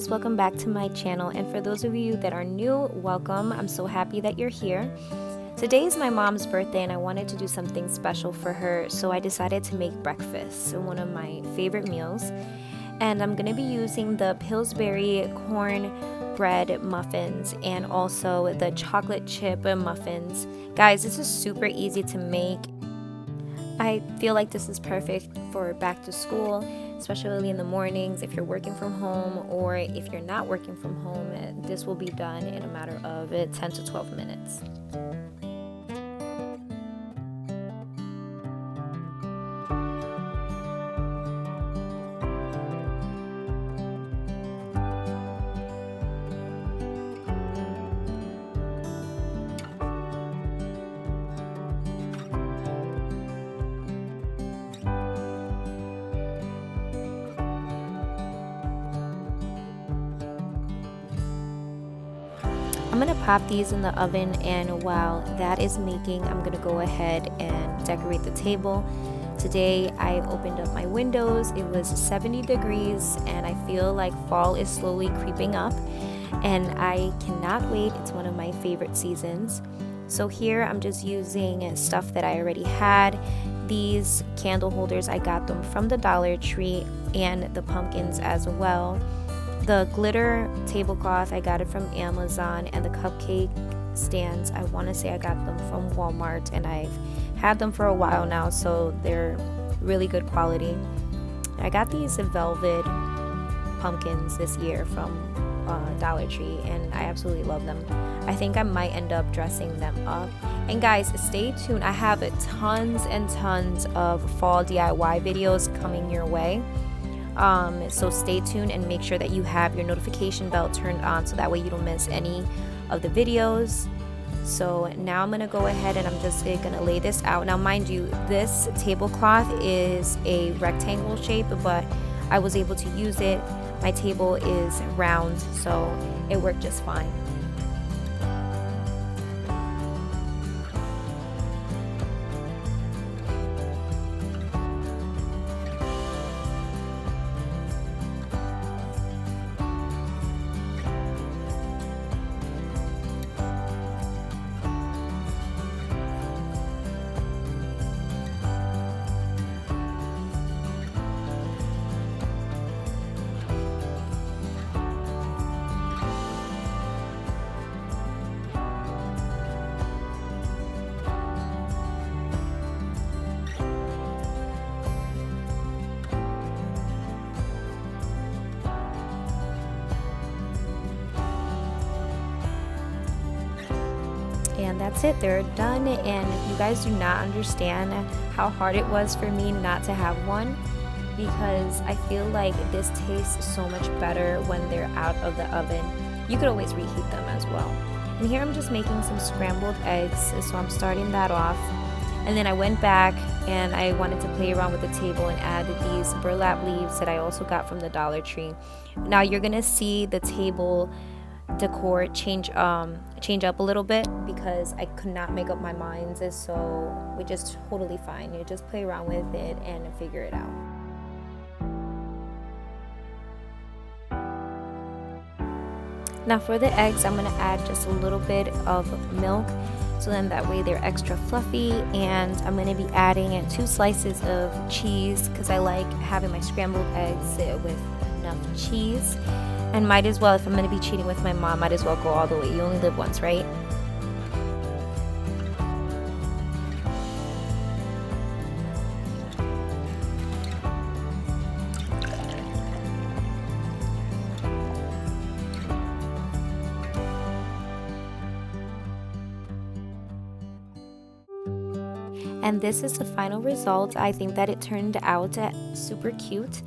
loves, welcome back to my channel, and for those of you that are new, welcome. I'm so happy that you're here. Today is my mom's birthday and I wanted to do something special for her, so I decided to make breakfast, one of my favorite meals. And I'm going to be using the Pillsbury corn bread muffins and also the chocolate chip muffins. Guys, this is super easy to make. I feel like this is perfect for back to school, especially in the mornings if you're working from home, or if you're not working from home, this will be done in a matter of 10 to 12 minutes. I'm gonna pop these in the oven, and while that is making, I'm gonna go ahead and decorate the table. Today I opened up my windows. It was 70 degrees and I feel like fall is slowly creeping up, and I cannot wait. It's one of my favorite seasons. So here I'm just using stuff that I already had. These candle holders, I got them from the Dollar Tree, and the pumpkins as well. The glitter tablecloth, I got it from Amazon, and the cupcake stands, I want to say I got them from Walmart, and I've had them for a while now, so they're really good quality. I got these velvet pumpkins this year from Dollar Tree, and I absolutely love them. I think I might end up dressing them up. And guys, stay tuned. I have tons and tons of fall DIY videos coming your way. So stay tuned and make sure that you have your notification bell turned on, so that way you don't miss any of the videos. So now I'm gonna go ahead and I'm just gonna lay this out. Now mind you, this tablecloth is a rectangle shape, but I was able to use it. My table is round, so it worked just fine. And that's it, they're done. And you guys do not understand how hard it was for me not to have one, because I feel like this tastes so much better when they're out of the oven. You could always reheat them as well. And here I'm just making some scrambled eggs, so I'm starting that off. And then I went back and I wanted to play around with the table and add these burlap leaves that I also got from the Dollar Tree. Now you're gonna see the table decor change up a little bit, because I could not make up my mind, so which is totally fine. You just play around with it and figure it out. Now for the eggs, I'm gonna add just a little bit of milk, so then that way they're extra fluffy. And I'm gonna be adding 2 slices of cheese, because I like having my scrambled eggs with enough cheese. And might as well, if I'm going to be cheating with my mom, might as well go all the way. You only live once, right? And this is the final result. I think that it turned out super cute,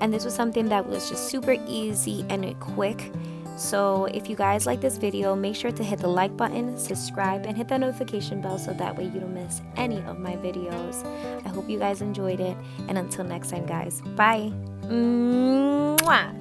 and this was something that was just super easy and quick. So if you guys like this video, make sure to hit the like button, subscribe, and hit that notification bell, so that way you don't miss any of my videos. I hope you guys enjoyed it, and until next time guys, bye. Mwah!